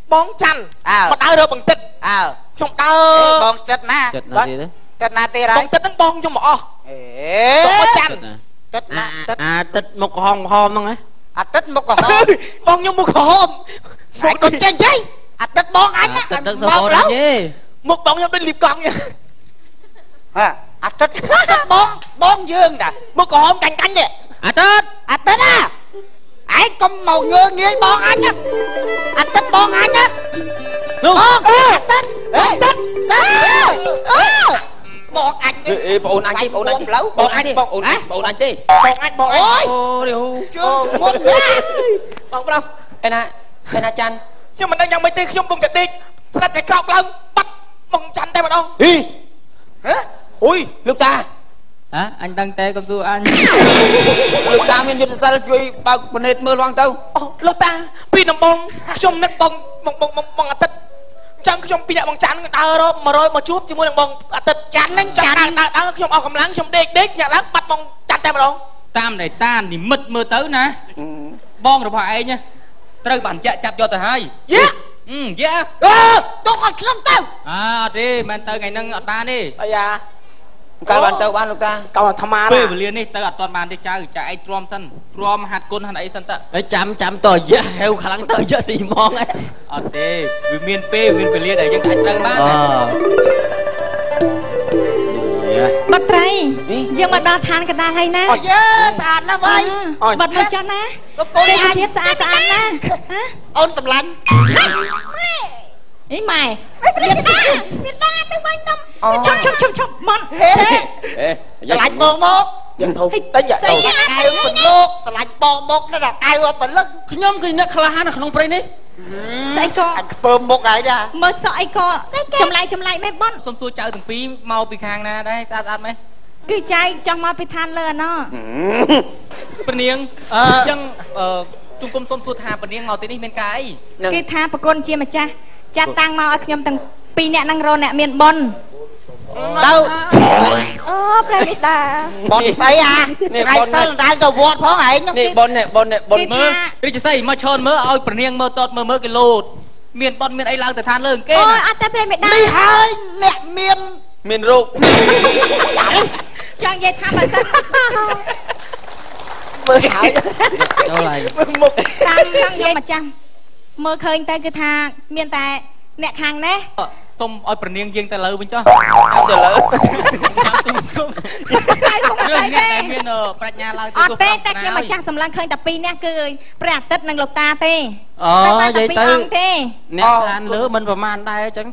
bóng chăn mà đau rồi bằng tít không đau bóng tít na Chật nào đi đấy tít na tê đấy bóng tít đánh bóng cho mỏ bóng chăn tít à tít một hòm hòm không ấy tít một hòm bóng như một hòm một con chen cháy tít bóng anh á tít tít sao đó chứ một bóng như bên liệp con nha tít bóng dương nè một hòm canh canh vậy tít ai con màu ngơ nghe bóng anh á tít bóng anh á bóng tít bóng anh đi bóng anh đi bóng anh đi bóng anh đi bóng anh đi bóng ôi chưa muốn ra bóng đâu em à chăn chứ mình đang nhầm mấy tiếng không bông chặt đi thật cái cọc lông bắt bông chăn tay mà đâu đi ui lúc ta hả anh đăng tay con du anh lúc ta miền Việt Namជួយបើកប្រណិតមើលឡងទៅលោកតាពីដំបងខ្ញុំនឹកបងអាទិត្យចាំខ្ញុំពីអ្នកបងច័ន្ទដើរ100មកជួបជាមួយនឹងបងអាទិត្យច័ន្ទនឹងចាំដើរខ្ញុំអស់កម្លាំងខ្ញុំដេកញ៉ាំឡើងបាត់បងច័ន្ទតែម្ដងតាមដែលតានិមិត្តមើលទៅណាបងរបស់ឯងត្រូវបានចាក់ចាប់យកទៅហើយយេទុកឲ្យខ្ញុំទៅអត់ទេមិនទៅថ្ងៃហ្នឹងអត់បានទេអាយ៉ាកាលបានទៅបានលោកតាកោអាត្មាពេលវេលានេះទៅអត់ទាន់បានទេចៅចាឯងទ្រាំសិនទ្រាំហាត់គុណហាត់អីសិនតើចាំតយៈហៅខ្លាំងទៅយៈស៊ីម៉ងអត់ទេវាមានពេលមានវេលាដែលយើងអាចទៅបានបាត់ត្រីយើងមកដល់ឋានកណ្ដាលហើយណាអូយស្អាតណាស់វ៉ៃបាត់មកចុះណាទេវភាពស្អាតណាអូនសម្លាញ់អីម៉ែមានតាទៅវិញនំឈប់មកសម្លាញ់បងមកយ៉ាងធំតិចស្អីកៅពន្លកសម្លាញ់បងមកនៅដល់កៅអត់ពលឹកខ្ញុំគឺអ្នកក្លាហាននៅក្នុងព្រៃនេះស្អីក៏អញខ្ពើមមុខហើយណាមើលសក់អីក៏ចម្លែកមែនបនសុំសួរចៅទាំងពីរមកពីខាងណាដែរស្អាតមែនគឺចៅចង់មកពីឋានលើណោព្រះនាងអញ្ចឹងជុំគុំសុំសួរថាព្រះនាងមកទីនេះមានការអីគេថាប្រគុណជាម្ចាស់ចាត់តាំងមកឲ្យខ្ញុំទាំងពីរអ្នកនឹងរកអ្នកមានបុណ្យទៅអូព្រះមេតាបុណ្យស្អីនេះបុណ្យសិលដែលទៅវត្តផងឯងនេះបុណ្យមើលរាជសីមកឈរមើលឲ្យព្រះនាងមើលតតមើលគេលោតមានបុណ្យមានអីឡើងទៅឋានលើគេអូអត់តែព្រះមេតានេះហើយអ្នកមានរោគចង់និយាយថាបើសិនមើលហើយចូលហើយមុខតាមចង់និយាយម្ចាស់មើលឃើញទៅគឺថាមានតែអ្នកខាងនេះសុំឲ្យប្រនាងយើងទៅលើវិញចុះទៅលើរឿងអ្នកមានប្រាជ្ញាឡើងទៅអត់ទេតែខ្ញុំម្ចាស់សម្លឹងឃើញតែ2នាក់គឺព្រះអាទិត្យនិងលោកតាទេអូនិយាយទៅអ្នកខាងលើមិនប្រមាណដែរអញ្ចឹង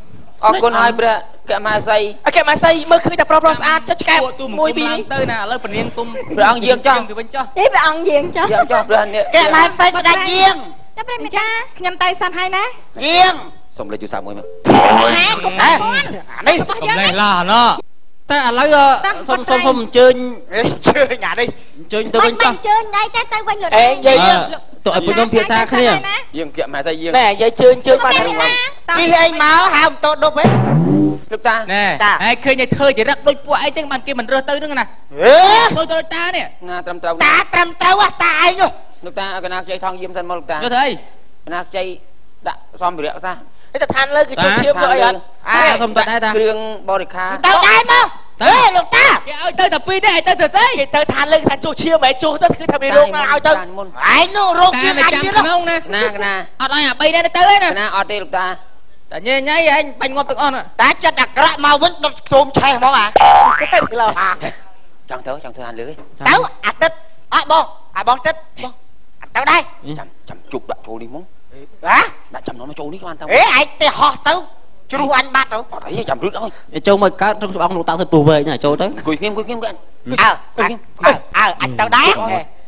អរគុណហើយព្រះកមាសីមើលឃើញតែប្រុសស្អាតចុះឆ្កែមួយពីរទៅណាឥឡូវប្រនាងសុំព្រះអង្គយាងចុះទៅវិញចុះទេព្រះអង្គយាងចុះព្រះនេះកមាសីផ្ដាច់យាងតែព្រះមេតាខ្ញុំទៅសិនហើយណាយាងសុំលេខទូរស័ព្ទមួយមកហេកុំនេះសុំលេខឡាណោតែឥឡូវសុំអញ្ជើញអានេះអញ្ជើញទៅវិញចុះអញ្ជើញដែរតែទៅវិញលោកអេយាយទៅឲ្យខ្ញុំភាសាគ្នាយើងកមាសីយើងណែយាយជើញបានជិះអីមកហៅតោដប់ហេលោកតាណែហើយឃើញតែធ្វើចរិតដូចពួកឯងចឹងបានគេមិនរើសទៅហ្នឹងណាធ្វើទៅតានេះណាត្រឹមត្រូវតាត្រឹមត្រូវតាឯងលោកតាឲ្យកណាខ្ចីថងយាមសិនមកលោកតាយកទៅអីកណាខ្ចីដាក់សម្ភារៈសោះតែឋានលើគឺជួយឈាមយកអីអត់សុំទៅដែរតាគ្រឿងបរិខាទៅដែរមកទៅលោកតាគេឲ្យទៅតែ2ទេឲ្យទៅធ្វើស្អីគេទៅឋានលើថាជួយឈាមហ៎ជួយទៅគឺថាមានរោគណាឲ្យទៅឯងនោះរោគជាអញទៀតក្នុងណាអត់ឲ្យអា3ដែរទៅឯណាណាអត់ទេលោកតាតែញ៉ៃឯងបាញ់ងាប់ទាំងអស់តែចិត្តអាក្រក់មកវិញដុតខ្ទមឆេះហ្មងចង់ធ្វើឋានលើទៅអាទិត្យអត់បងទិត្យបងទៅដែរចាំជប់ដាក់ចូលនេះហ្មងដាក់ចំនួនចូលនេះបានទៅអេឯងទេហោះទៅជ្រុះអញបាត់ទៅអត់អីចាំរឹកឲ្យចូលមកកើតក្នុងស្បង់លោកតាសិតពូវែងណាចូលទៅអង្គុយខ្ញុំគាត់អញទៅដែរ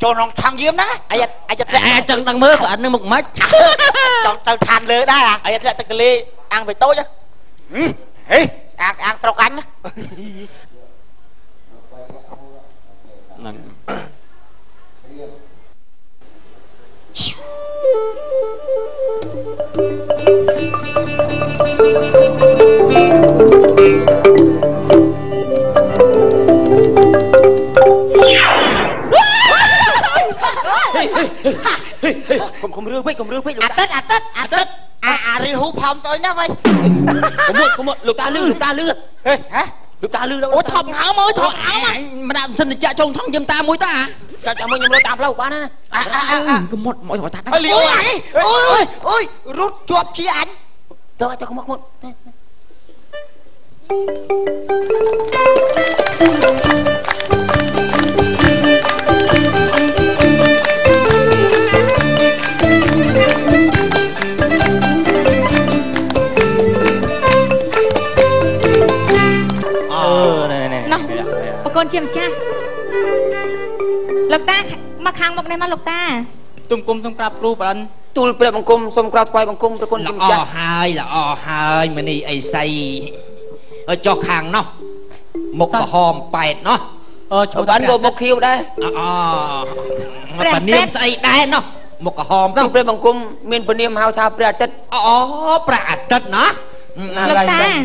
ចូលក្នុងថងយាមហ្នឹងអាយចឹងដឹងមើលក៏អត់នឹងមុខម៉េចចង់ទៅឋានលើដែរអាយធ្លាក់ទឹកកលេអាំងបេតូចហេអាំងស្រុកអញហ្នឹងកុំរឿពេកអាទិត្យរឿង hú phòng tôi nó vậy có một lục ta lư hả lục ta lư đâu ôi thọp hảo mới thọp hảo mà đã xin chợ trông thông giùm ta mũi ta chợ mới nhầm lô tạp lâu quá nè có một mỗi thằng ta ôi rút chuột chi anh cho có một con chiêm cha lục ta mà khang bọc này mà lục ta tung cung tung cặp ru bẩn tu bệ bằng cung xông cặp quay bằng cung rồi con chiêm cha là hai mà ni ai say ở cho khang nó một cái hòm bẹt nó cho bắn rồi một khiêu đây mà niêm say đây nó một cái hòm tu bệ bằng cung miền bờ niêm hao tháp bẹt tết bẹt tết nó lục ta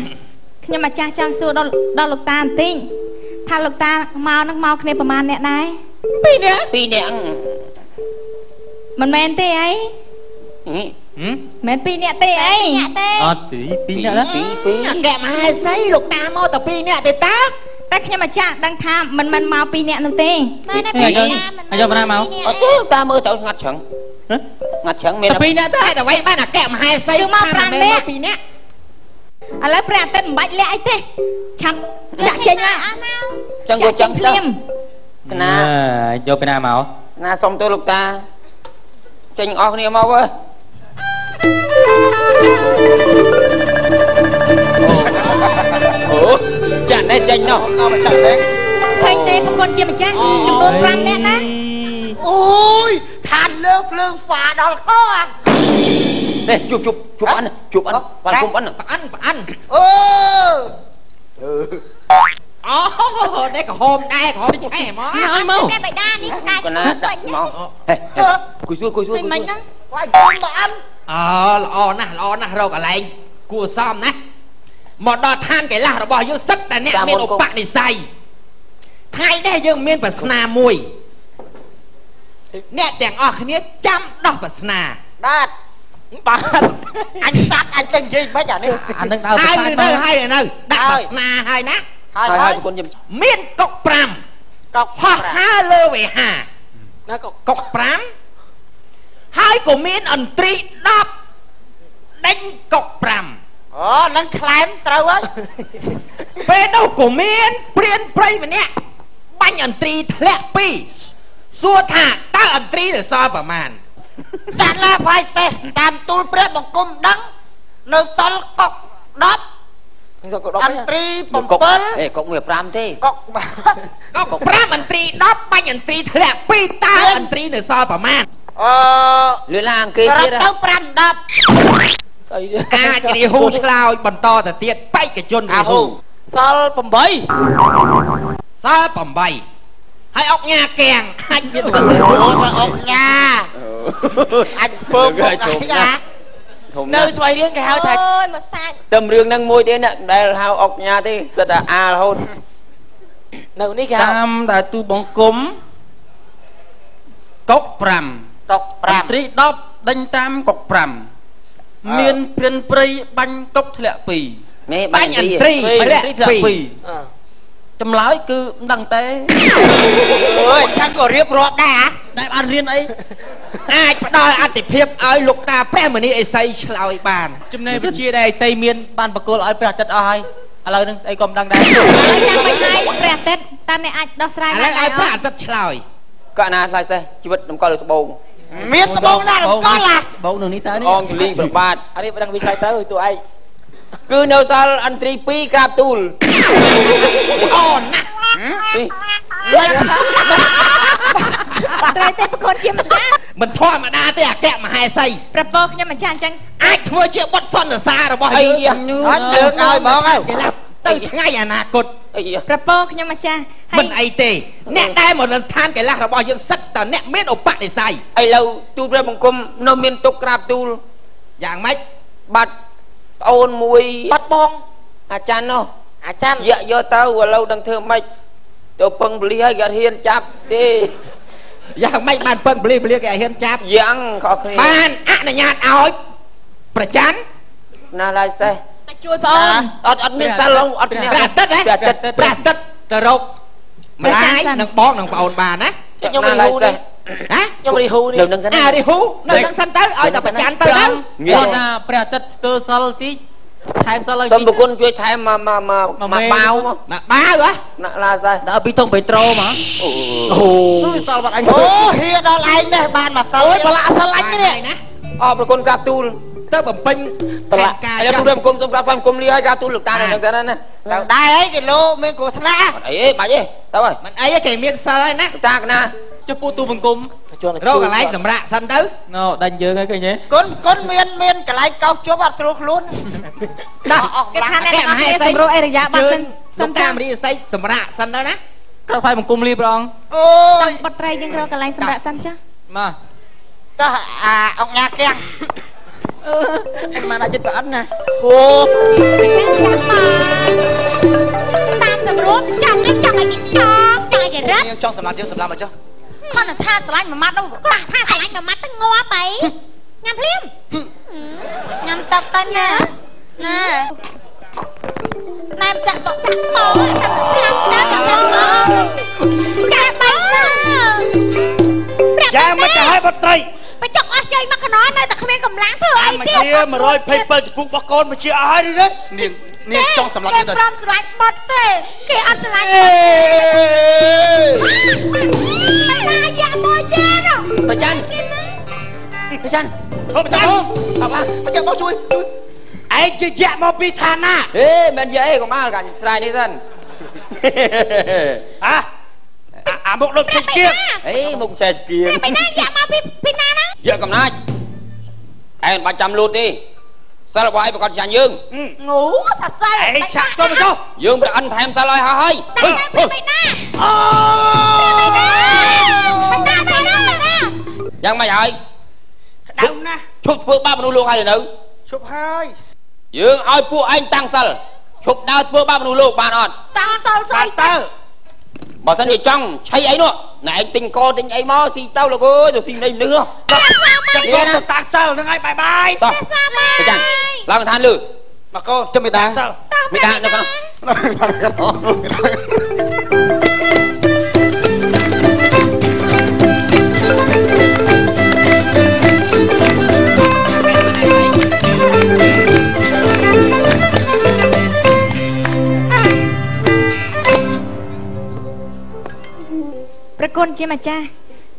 nhưng mà cha trang xưa đó lục ta tinh tha lục ta mau nó mau kiaประมาณ nè này pi nè mình men tê ấy men pi nè tê ấy tí pi nè đó pi kẹm hai say lục ta mau tập pi nè tê taแต่ខ្ញុំមកចាស់ដឹងថាមិនមកពីអ្នកនោះទេមកណាពីអ្នកយកមកណាមកអត់ទេតាមើលទៅងាត់ឆ្រឹងមានពីអ្នកតែតែវិញបានអាកែមហាយសៃមក5នាក់ពីអ្នកឥឡូវព្រះអាទិត្យមិនបាច់លាក់អីទេឆាប់ចាក់ចេញមកចឹងក៏ចឹងភ្លាមណាយកពីណាមកណាសុំទៅលោកតាចេញអស់គ្នាមកវើអូចាក់នេះចេញនោះមកចាក់នេះឃើញទេប្រគុណជាម្ចាស់ចំនួន5នាក់ណាអូយឋានលើភ្លើងហ្វាដល់កនេះជួបអានបានគុំអានអូនេះក៏ហូមដែរក៏ហូមឆែហ្មងហើយមកតែបៃតានេះកាយកណាដាក់មកគួយមិនហ្នឹងវាយគុំបានល្អណាស់រកកន្លែងគួរសមណាមកដល់ឋានកៃឡាសរបស់យើងសិតតែអ្នកមានឧបនិស្ស័យថ្ងៃនេះយើងមានប្រស្នាមួយអ្នកទាំងអស់គ្នាចាំដោះប្រស្នាបាទអញសាក់អញទៅនិយាយមិនអានេះអានឹងដើរហើយនៅដាក់ប្រស្នាហើយណាហើយប្រគុណខ្ញុំមានកុក5កុកហោះហើរលើវេហាណាកុក5ហើយក៏មានអន្ត្រី10ដេញកុក5អូនឹងខ្លែមត្រូវហើយពេលនោះក៏មានព្រានព្រៃម្នាក់បាញ់អន្ត្រីធ្លាក់2សួរថាតើអន្ត្រីនៅសល់ប្រមាណដាក់ឡាផៃសេះតាមទូលព្រះបង្គំដឹងនៅសល់កុក10អន្ត្រី7កុកមួយ5ទេកុក5អន្ត្រី10បាញ់អន្ត្រីធ្លាក់2តើអន្ត្រីនៅសល់ប្រមាណលឿនឡាងគេទៀតទៅ5 10ស្អីអាចរីហ៊ូឆ្លោយបន្តទៅទៀតបេក្ខជនរីហ៊ូសល់8ហើយអុកញ៉ាកៀងអាចមានសិទ្ធិអុកញ៉ាអាចពើមកអីណានៅស្វ័យរៀងគេហៅថាអូយមកសាច់តែរឿងហ្នឹងមួយទេណាដែលហៅអុកញ៉ាទេគាត់ថាអារហូតនៅនេះគេតាមតែទូបង្គំកុក5ត្រី10ដេញតាមកុក5មានព្រានព្រៃបាញ់កុកធ្លាក់2បាញ់អន្ត្រីធ្លាក់2ចម្លើយគឺមិនដឹងទេអើយចាំក៏រៀបរាប់ដែរដែលបានរៀនអីអាចផ្ដល់អតិភិបឲ្យលោកតាព្រះមនីអេសីឆ្លើយបានចំណេះវិជ្ជាដែលអេសីមានបានបកគលឲ្យព្រះអាទិត្យអស់ហើយឥឡូវនឹងស្អីក៏មិនដឹងដែរចាំមិនហើយព្រះអាទិត្យតាមអ្នកអាចដោះស្រាយឥឡូវឲ្យព្រះអាទិត្យឆ្លើយក៏ណាឆ្លើយចេះជីវិតតម្កល់លើត្បូងមានត្បូងណាតម្កល់ឡាបងនឹងនេះតើនេះអងលីងប្របាទអានេះមិនដឹងវាឆ្លើយទៅទូឯងគឺនៅសល់អន្ត្រី2ក្រាបទូលអូណាស់ត្រូវតែប្រកនជាម្ចាស់មិនធម្មតាទេអគ្គមហេសីប្រពោខ្ញុំម្ចាស់អញ្ចឹងអាចធ្វើជាបុតសន្និសារបស់យើងអត់លើកឲ្យហ្មងហើយទៅថ្ងៃអនាគតប្រពោខ្ញុំម្ចាស់មិនអីទេអ្នកដែលមកនៅឋានកៃឡាសរបស់យើងសិតតអ្នកមានឧបនិស្ស័យឥឡូវទូលព្រះបង្គំនៅមានទុកក្រាបទូលយ៉ាងម៉េចបាត់អូនមួយបាត់បងអាចារ្យនោះអាចារ្យយកទៅឥឡូវដឹងធ្វើម៉េចទៅពឹងបលីហើយគេហ៊ានចាប់ទេយ៉ាងម៉េចបានពឹងបលីគេហ៊ានចាប់យ៉ាងខុសគ្នាបានអនុញ្ញាតឲ្យប្រច័ន ណាឡើយសេះ ជួយបងអូន អត់មានសិលឡងអត់គ្នា ប្រាតិតហ៎ប្រាតិតទៅរកម្ដាយនិងបងនិងប្អូនបានណា ខ្ញុំរីហ៊ូនេះហ៎ខ្ញុំរីហ៊ូនេះនៅនឹងសិនរីហ៊ូនៅនឹងសិនទៅឲ្យតែប្រចាំទៅទៅគាត់ថាព្រះអាទិត្យស្ទើរសិលតិចថែមសិលឲ្យ សូមប្រគុណជួយថែមមកបាវមកបាវហ៎ណាឡើយសេះ ដល់ពីតុងបេត្រូមកអូសិលបាត់អញ អូហៀដល់ឯងនេះបានមកសិល អូយបលាសិលអញនេះណាអរប្រគុណក្រាបទូល ទៅបំពេញបលាការ ឥឡូវខ្ញុំសូមក្រាបគុំលាឲ្យក្រាបទូលលោកតានៅនឹងទៅណា ទៅដែរអីគីឡូមានគ្រោះថ្នាក់ អីបាច់ទេទៅហើយ មិនអីគេមានសិលហើយណា លោកតាកណា ចុះពូទូបង្គំ រកកន្លែងសម្រាប់សិនទៅ ណូដាច់យើងហើយឃើញទេ គុណមានកន្លែងកោសជប់អត់ស្រួលខ្លួនដល់អស់ គេថាអ្នកទាំងអស់គ្នាសម្រួលអេរយាបាត់សិនសិនតា តាមរីស័យសម្រាប់សិនទៅណា ក្រោយផ្សាយបង្គំលាព្រះអង្គ អូយ បတ်ត្រីយើងរកកន្លែងសម្រាប់សិនចា មក តោះអង្គញាគាំង អញមកដាក់ចិត្តប្រអិនណា អូ តាមសម្រួលចង់ឲ្យគេចង់ឲ្យគេរឹត ចង់សម្រាប់យើងសម្រាប់មកចុះ គាត់ថាស្រឡាញ់មួយម៉ាត់នោះខ្លះថាស្រឡាញ់មួយម៉ាត់ទៅងាប់អីញ៉ាំភ្លាមញ៉ាំទឹកទៅណាណែមចាក់បកដាក់មកចាំទៅស្លាប់ទៅចាំទៅចាក់បាញ់ណាយ៉ាមិនទៅឲ្យបត្រី បច្ចុកអស់ជ័យមកកណោនៅតែគ្មានកម្លាំងធ្វើអីទៀត 127ចំពុករបស់កូនមកជាអស់ហើយនេះនាងចង់សម្រាប់យើងទៅ គេព្រមស្រឡាញ់បត់ទេគេអត់ស្រឡាញ់ណាយ៉ាមួយទៀត ប្រចាំប្រចាំ ប្រចាំ អបប្រចាំមកជួយឯងជាយ៉ាក់មកពីឋានណា ហេមិនយាយកុំមកកាស្រ័យនេះសិន អាមុខដូចឆេះគៀង អេមុខឆេះគៀង ពីណាយ៉ាមកពីណាណា យកកំណាចឯងបាច់ចាំលូតទេសិលរបស់ឯងប្រកាសចាញ់យើង ងូសសល់ ឯងឆាក់ចូលទៅចុះ យើងប្រអិនថែមសិលឲ្យហើយ តែពីណាអូពីណាយ៉ាងម៉េចហើយ ដើមណា ឈប់ធ្វើបាបមនុស្សលោកហើយនៅ ជប់ហើយ យើងឲ្យពួកឯងតាំងសិលឈប់ដើរធ្វើបាបមនុស្សលោកបានអត់ តាំងសល់ស្អី តើ បើសិនជាចង់ឆៃអីនោះណែឯងទិញកទិញអីមកស៊ីទៅលោកអើយទៅស៊ីនេះនេះនោះ ចាំកូនទៅតាក់សិលហ្នឹងហើយបាយបាយ តោះប្រចាំឡើងឋានលឺ មកកូន ចាំមេតា សិល មេតានៅក្នុង ប្រគុណជាម្ចាស់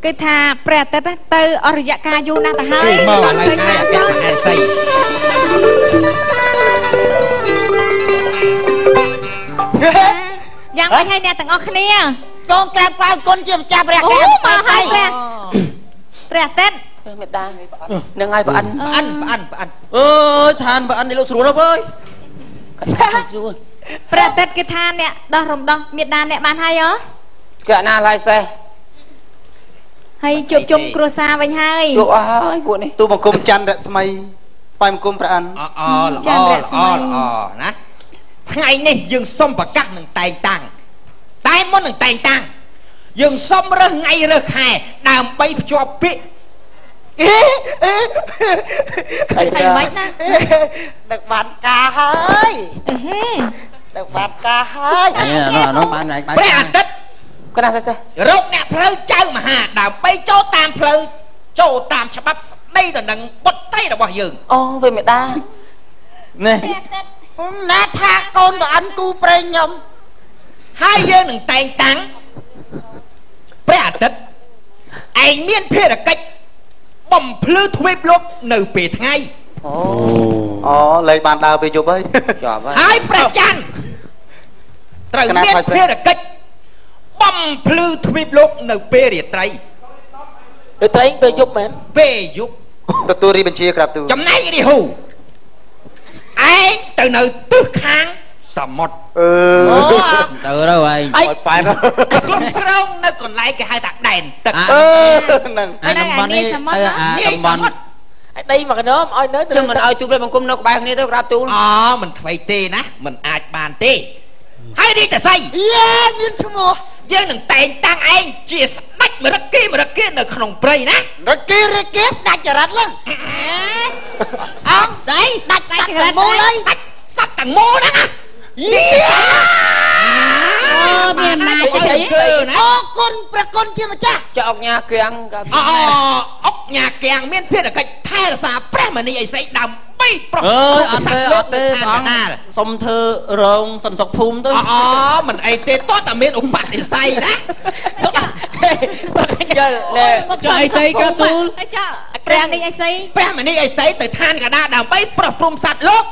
គឺថាព្រះអាទិត្យទៅអស់រយៈកាលយូរណាស់ទៅហើយ មកកន្លែងឯអស្ចារ្យស័យ យ៉ាងម៉េចហើយអ្នកទាំងអស់គ្នា កូនក្រាបថ្វាយគុណជាម្ចាស់ព្រះ អូ កា មកហើយព្រះអាទិត្យ មេតានឹងឲ្យប្រអិន ផ្អិនអើយឋានប្រអិននេះលោកស្រួលអើយ ព្រះអាទិត្យគឺថាអ្នកដោះរំដោះមេដាអ្នកបានហើយហ៎ គឺណាឡើយសេះ ហើយជួបជុំគ្រួសារវិញហើយ ជួបអស់ហើយពួកនេះ ទូបង្គំច័ន្ទរស្មីបាយបង្គំប្រអិន ល្អណាថ្ងៃនេះយើងសុំប្រកាសនឹងតែងតាំងតែមុននឹងតែងតាំងយើងសុំរើសថ្ងៃរើសខែដើម្បីភ្ជាប់ពាក្យ ហើយមិនណា ដឹកបានការហើយ អេហេ ដឹកបានការហើយ នោះបានឯងបាន ព្រះអាទិត្យ កណាសេះ រកអ្នកផ្លូវចៅមហាដើម្បីចូលតាមផ្លូវចូលតាមច្បាប់ស្ដីដណ្ដឹងបុត្រីរបស់យើង អូវាមេតា នេះ ណាថាកូនប្រអិនគូប្រេងខ្ញុំ ហើយយើងនឹងតែងតាំងព្រះអាទិត្យឯងមានភារកិច្ចបំភ្លឺទ្វីបលោកនៅពេលថ្ងៃ អូលេងបានដើរពេលយប់ហើយ ចប់ហើយ ហើយព្រះច័ន្ទត្រូវមានភារកិច្ចបំភ្លឺទ្វីបលោកនៅពេលរាត្រី ដូចត្រែងពេលយប់មែន ពេលយប់ ទទួលរីបញ្ជាក្រាបទូ ចំណែករាហូឯងទៅនៅទិសខាងសមុទ្រ អឺ ទៅទៅហើយ ឲ្យប៉ែន គ្រប់គ្រងនៅកន្លែងគេហៅថាដែនទឹក ហ្នឹង អាតំបន់នេះតំបន់ ឯដីមកកណោមឲ្យនៅជឹងមិនឲ្យទូពេលបង្គំនៅក្បែរគ្នាទៅក្រាបទូល អូមិនថ្មីទេណាមិនអាចបានទេហើយនេះតសៃ យ៉ាមានឈ្មោះ យើងនឹងតែងតាំងឯងជាស្ដេចមរគីនៅក្នុងព្រៃណា រកគេដាច់ចរិតឡើងអង្គស្អីដាច់ច មូលអី សត្វទាំងមូលហ្នឹងយី អូមានអំណាចអី គឺណា អរគុណព្រះគុណជាម្ចាស់ ចុកញ៉ាគៀង អុកញ៉ាកៀងមានភារកិច្ចថែរក្សាព្រះមនីឥសីដើម្បីប្រុស អើយអត់ទេអត់ទេបងសុំធ្វើរោងសន្សុកភូមិទៅ មិនអីទេតោះតែមានឧបនិស្ស័យណា ចុះអីស្អីក៏ទូល ចាព្រះនេះអីស្អី ព្រះមនីឥសីទៅឋានកដាដើម្បីប្រោះព្រំសត្វលោក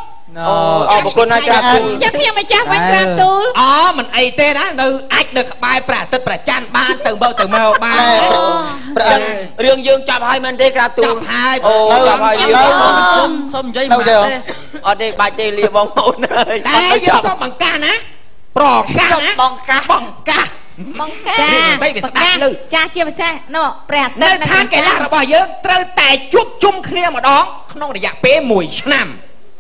អរគុណណាស់ក្រាបទូល ចាខ្ញុំម្ចាស់វិញក្រាបទូល មិនអីទេណានៅអាចនៅក្បែរព្រះអាទិត្យព្រះច័ន្ទបានទៅមកបាន រឿងយើងចាប់ហើយមែនទេក្រាបទូល ចាប់ហើយ អូចាប់ហើយ សុំនិយាយមកទេ អត់ទេបាច់ទេលាបងប្អូនអើយ តែយើងសុំបង្កាសណាប្រកាសណាបង្កាស ចា ស្អីវាស្ដាប់លើ ចាជាពិសេសនោះព្រះអាទិត្យ នៅឋានកៃលាសរបស់យើងត្រូវតែជួបជុំគ្នាម្ដងក្នុងរយៈពេល1ឆ្នាំ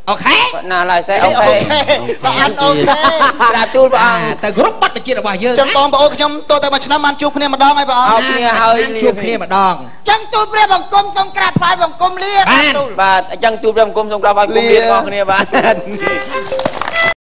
អូខេ ណាឡើយស្អីអូខេ ព្រះអង្គអូខេ ក្រាបទូលព្រះអង្គ ទៅគ្រប់បទបញ្ជារបស់យើង ចឹងបងប្អូនខ្ញុំតើតែមួយឆ្នាំបានជួបគ្នាម្ដងហើយព្រះអង្គ គ្នាហើយ ជួបគ្នាម្ដង ចឹងទូលព្រះបង្គំសូមក្រាបថ្វាយបង្គំលា បាទ បាទអញ្ចឹងទូលព្រះបង្គំសូមក្រាបថ្វាយបង្គំលាបងប្អូនគ្នាបាទ